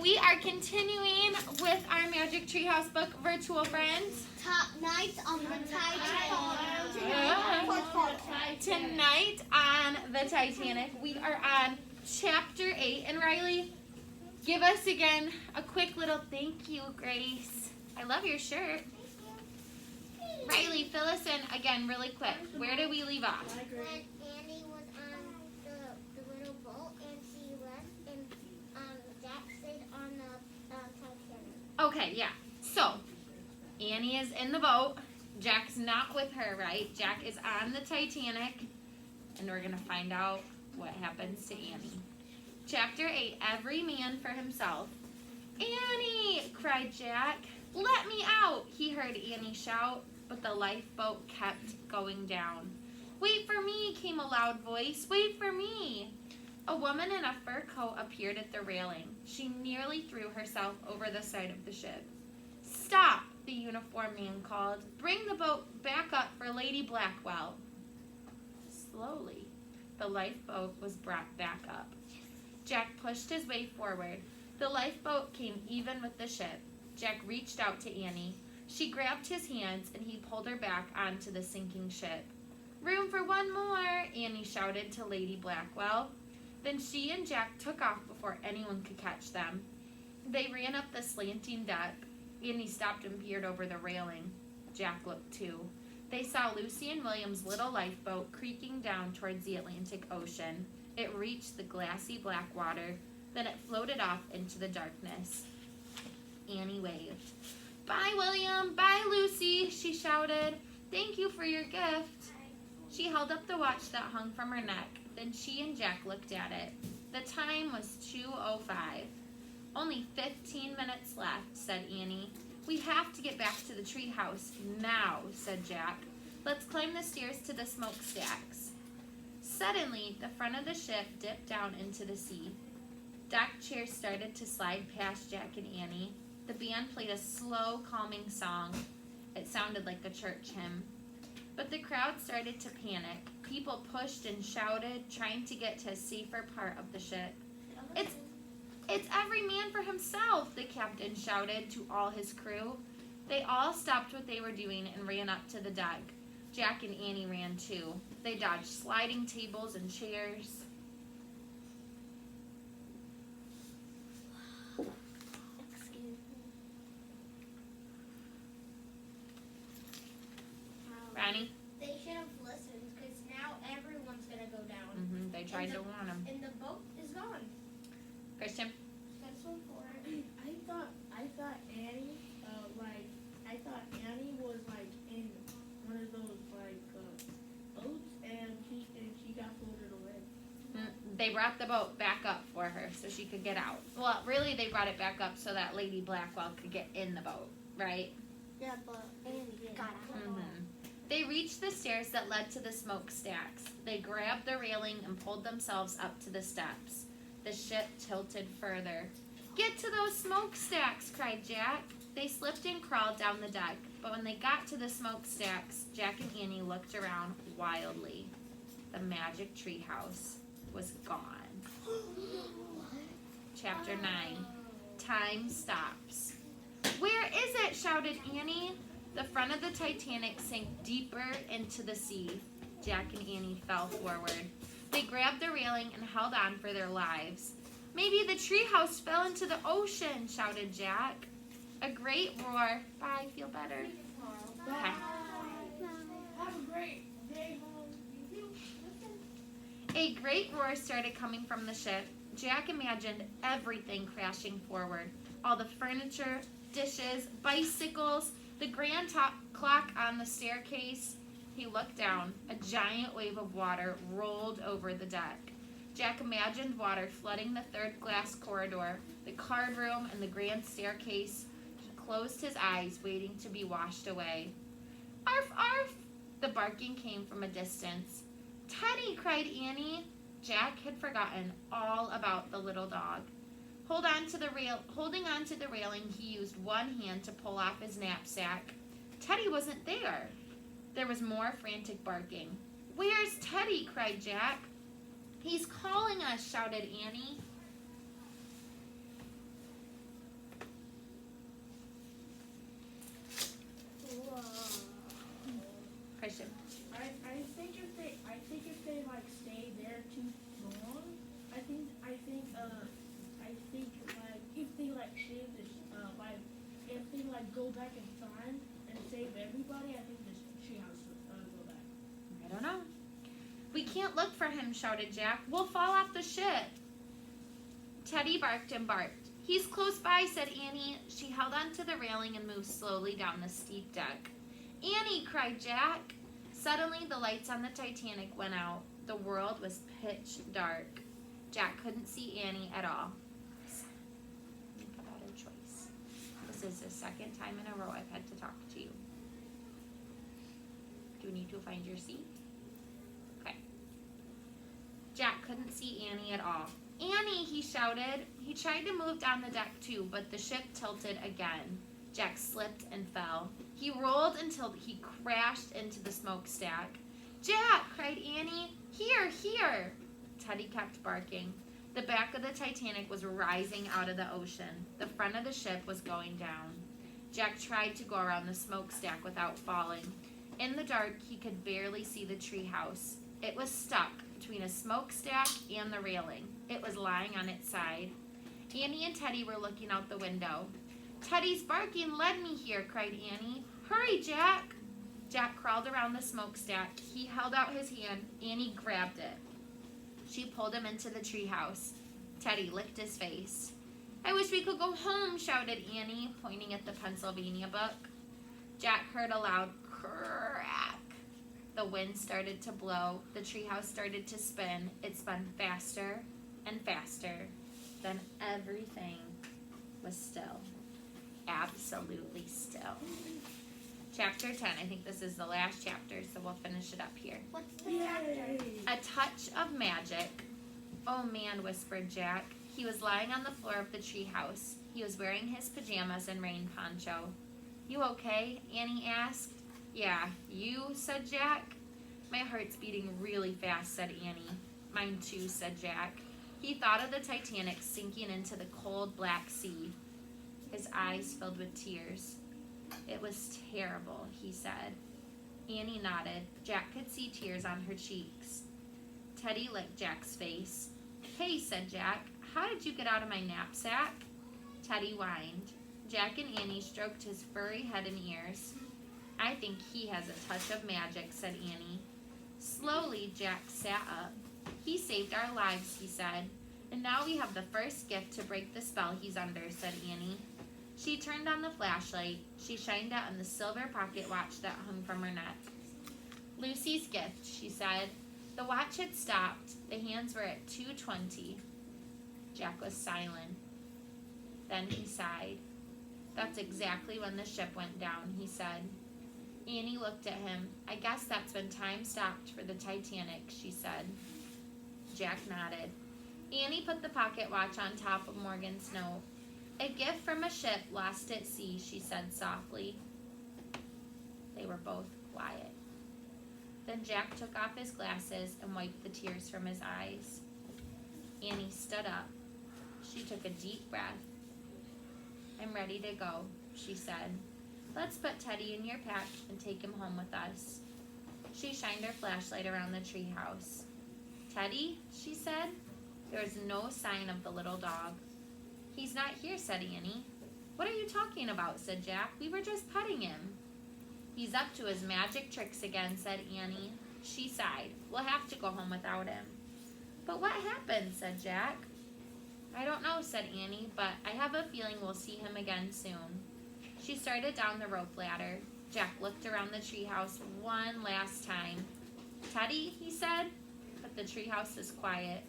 We are continuing with our Magic Treehouse book, Virtual Friends. Tonight on the Tonight on the Titanic, we are on Chapter 8. And Riley, give us again a quick little thank you, Grace. I love your shirt. Riley, fill us in again really quick. Where did we leave off? When Annie was on the little boat and she left and Jack stayed on the Titanic. Okay, yeah. So, Annie is in the boat. Jack's not with her, right? Jack is on the Titanic. And we're going to find out what happens to Annie. Chapter 8, Every Man for Himself. Annie, cried Jack. Let me out, he heard Annie shout. But the lifeboat kept going down. Wait for me, came a loud voice. Wait for me. A woman in a fur coat appeared at the railing. She nearly threw herself over the side of the ship. Stop, the uniformed man called. Bring the boat back up for Lady Blackwell. Slowly, the lifeboat was brought back up. Jack pushed his way forward. The lifeboat came even with the ship. Jack reached out to Annie. She grabbed his hands and he pulled her back onto the sinking ship. Room for one more, Annie shouted to Lady Blackwell. Then she and Jack took off before anyone could catch them. They ran up the slanting deck. Annie stopped and peered over the railing. Jack looked too. They saw Lucy and William's little lifeboat creaking down towards the Atlantic Ocean. It reached the glassy black water. Then it floated off into the darkness. Annie waved. Bye, William. Bye, Lucy, she shouted. Thank you for your gift. She held up the watch that hung from her neck. Then she and Jack looked at it. The time was 2:05. Only 15 minutes left, said Annie. We have to get back to the treehouse now, said Jack. Let's climb the stairs to the smokestacks. Suddenly, the front of the ship dipped down into the sea. Deck chairs started to slide past Jack and Annie. The band played a slow, calming song. It sounded like a church hymn. But the crowd started to panic. People pushed and shouted, trying to get to a safer part of the ship. It's every man for himself, the captain shouted to all his crew. They all stopped what they were doing and ran up to the deck. Jack and Annie ran too. They dodged sliding tables and chairs. Ronnie? They should have listened because now everyone's going to go down. They tried to warn him. And the boat is gone. Christian? That's so important. I thought Annie was like in one of those boats and she got floated away. They brought the boat back up for her so she could get out. Well, really they brought it back up so that Lady Blackwell could get in the boat, right? Yeah, but Annie got out. They reached the stairs that led to the smokestacks. They grabbed the railing and pulled themselves up to the steps. The ship tilted further. Get to those smokestacks, cried Jack. They slipped and crawled down the deck, but when they got to the smokestacks, Jack and Annie looked around wildly. The magic treehouse was gone. Chapter 9, Time Stops. Where is it? Shouted Annie. The front of the Titanic sank deeper into the sea. Jack and Annie fell forward. They grabbed the railing and held on for their lives. Maybe the treehouse fell into the ocean, shouted Jack. A great roar. Bye, feel better. Okay. Have a great day home. A great roar started coming from the ship. Jack imagined everything crashing forward. All the furniture, dishes, bicycles, the grand clock on the staircase. He looked down. A giant wave of water rolled over the deck. Jack imagined water flooding the third glass corridor, the card room, and the grand staircase. He closed his eyes, waiting to be washed away. Arf, arf! The barking came from a distance. Teddy, cried Annie. Jack had forgotten all about the little dog. Holding on to the railing, he used one hand to pull off his knapsack. Teddy wasn't there. There was more frantic barking. Where's Teddy? Cried Jack. He's calling us, shouted Annie. like go back in time and save everybody, I think this treehouse would go back. I don't know. We can't look for him, shouted Jack. We'll fall off the ship. Teddy barked and barked. He's close by, said Annie. She held onto the railing and moved slowly down the steep deck. Annie, cried Jack. Suddenly, the lights on the Titanic went out. The world was pitch dark. Jack couldn't see Annie at all. Think about her choice. This is the second time in a row I've had to talk to you. Do you need to find your seat? Okay. Jack couldn't see Annie at all. Annie, he shouted. He tried to move down the deck too, but the ship tilted again. Jack slipped and fell. He rolled until he crashed into the smokestack. Jack, cried Annie. Here, here. Teddy kept barking. The back of the Titanic was rising out of the ocean. The front of the ship was going down. Jack tried to go around the smokestack without falling. In the dark, he could barely see the treehouse. It was stuck between a smokestack and the railing. It was lying on its side. Annie and Teddy were looking out the window. Teddy's barking led me here, cried Annie. Hurry, Jack. Jack crawled around the smokestack. He held out his hand. Annie grabbed it. She pulled him into the treehouse. Teddy licked his face. I wish we could go home, shouted Annie, pointing at the Pennsylvania book. Jack heard a loud crack. The wind started to blow. The treehouse started to spin. It spun faster and faster. Then everything was still. Absolutely still. Chapter 10. I think this is the last chapter, so we'll finish it up here. What's the chapter? A touch of magic. Oh man, whispered Jack. He was lying on the floor of the treehouse. He was wearing his pajamas and rain poncho. You okay? Annie asked. Yeah, you, said Jack. My heart's beating really fast, said Annie. Mine too, said Jack. He thought of the Titanic sinking into the cold black sea. His eyes filled with tears. It was terrible, he said. Annie nodded. Jack could see tears on her cheeks. Teddy licked Jack's face. Hey, said Jack, how did you get out of my knapsack? Teddy whined. Jack and Annie stroked his furry head and ears. I think he has a touch of magic, said Annie. Slowly, Jack sat up. He saved our lives, he said. And now we have the first gift to break the spell he's under, said Annie. She turned on the flashlight. She shined it on the silver pocket watch that hung from her neck. Lucy's gift, she said. The watch had stopped. The hands were at 2:20. Jack was silent. Then he sighed. That's exactly when the ship went down, he said. Annie looked at him. I guess that's when time stopped for the Titanic, she said. Jack nodded. Annie put the pocket watch on top of Morgan's note. A gift from a ship lost at sea, she said softly. They were both quiet. Then Jack took off his glasses and wiped the tears from his eyes. Annie stood up. She took a deep breath. I'm ready to go, she said. Let's put Teddy in your pack and take him home with us. She shined her flashlight around the treehouse. Teddy, she said. There was no sign of the little dog. He's not here, said Annie. What are you talking about, said Jack. We were just petting him. He's up to his magic tricks again, said Annie. She sighed. We'll have to go home without him. But what happened, said Jack. I don't know, said Annie, but I have a feeling we'll see him again soon. She started down the rope ladder. Jack looked around the treehouse one last time. Teddy, he said, but the treehouse was quiet.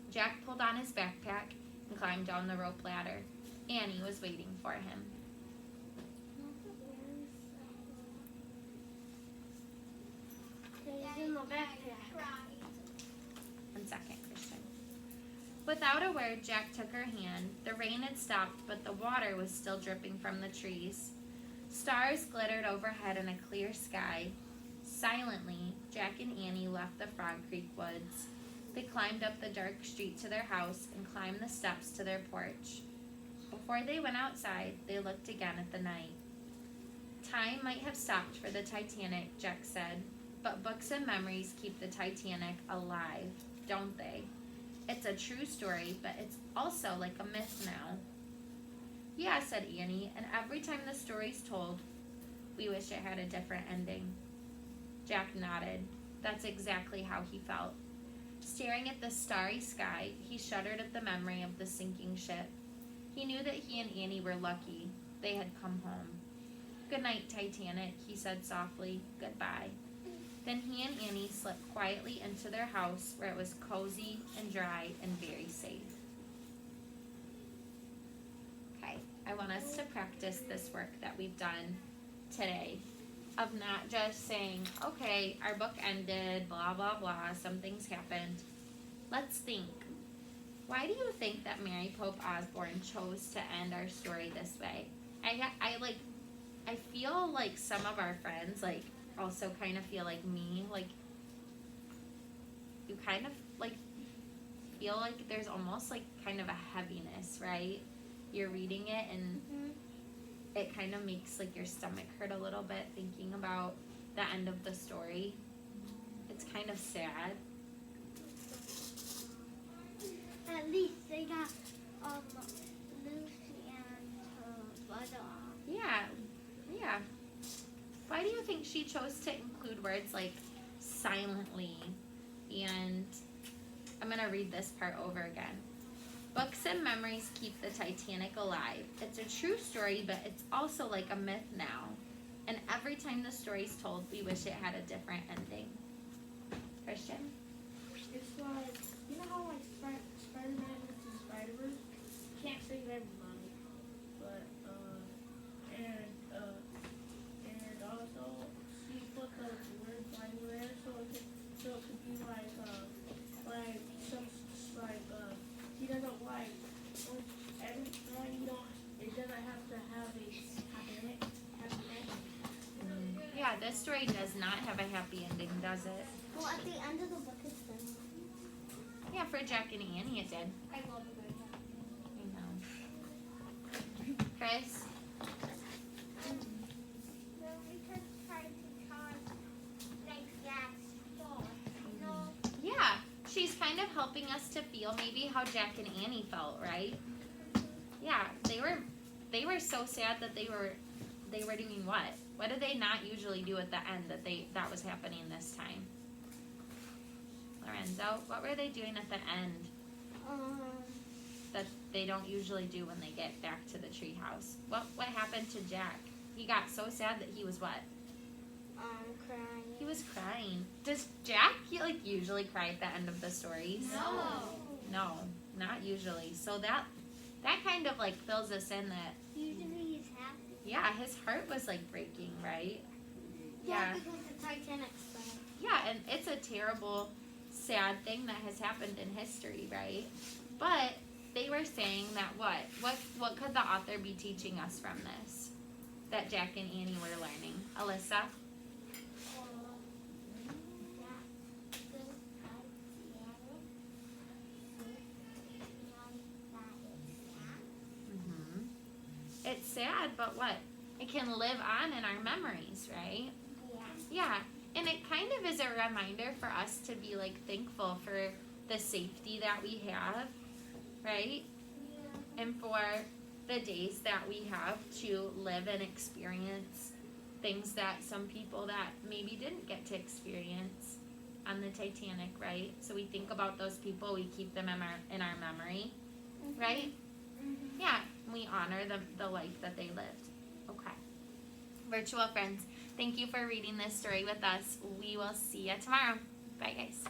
Jack pulled on his backpack and climbed down the rope ladder. Annie was waiting for him. He's in the backpack. 1 second, Christian. Without a word, Jack took her hand. The rain had stopped, but the water was still dripping from the trees. Stars glittered overhead in a clear sky. Silently, Jack and Annie left the Frog Creek woods. They climbed up the dark street to their house and climbed the steps to their porch. Before they went outside, they looked again at the night. Time might have stopped for the Titanic, Jack said, but books and memories keep the Titanic alive, don't they? It's a true story, but it's also like a myth now. Yeah, said Annie, and every time the story's told, we wish it had a different ending. Jack nodded. That's exactly how he felt. Staring at the starry sky, he shuddered at the memory of the sinking ship. He knew that he and Annie were lucky. They had come home. Good night, Titanic, he said softly. Goodbye. Then he and Annie slipped quietly into their house where it was cozy and dry and very safe. Okay, I want us to practice this work that we've done today of not just saying, okay, our book ended, blah, blah, blah, some things happened. Let's think. Why do you think that Mary Pope Osborne chose to end our story this way? I feel like some of our friends, like, also kind of feel like me, like, you kind of, like, feel like there's almost, like, kind of a heaviness, right? You're reading it and it kind of makes, like, your stomach hurt a little bit thinking about the end of the story. It's kind of sad. At least they got Lucy and her brother off. Yeah. Why do you think she chose to include words like silently and I'm going to read this part over again. Books and memories keep the Titanic alive. It's a true story, but it's also like a myth now. And every time the story's told, we wish it had a different ending. Christian? It's like, you know how like Spider-Man into the Spider-Verse can't save everybody, but and also she put the word Bible there so it could be like some he doesn't like everyone you don't it doesn't have to have a happy ending. Yeah, this story does not have a happy ending, does it? Well, at the end of the book, it's done. Yeah, for Jack and Annie it did. I love it like that. I know. Chris? Well, we could try to talk like that. Yeah, she's kind of helping us to feel maybe how Jack and Annie felt, right? Yeah, they were so sad that they were doing what? What did they not usually do at the end that was happening this time? Lorenzo, what were they doing at the end that they don't usually do when they get back to the treehouse? What happened to Jack? He got so sad that he was what? Crying. He was crying. Does Jack usually cry at the end of the stories? No, not usually. So that kind of like fills us in that Usually he's happy. yeah, his heart was like breaking, right? Yeah, because the Titanic sank. Yeah, and it's a terrible, sad thing that has happened in history, right? But they were saying that what could the author be teaching us from this? That Jack and Annie were learning. Alyssa? It's sad, but what? It can live on in our memories, right? Yeah, and it kind of is a reminder for us to be like thankful for the safety that we have, right? And for the days that we have to live and experience things that some people that maybe didn't get to experience on the Titanic, right? So we think about those people, we keep them in our memory, right? Yeah, we honor the life that they lived. Okay. Virtual friends, thank you for reading this story with us. We will see you tomorrow. Bye, guys.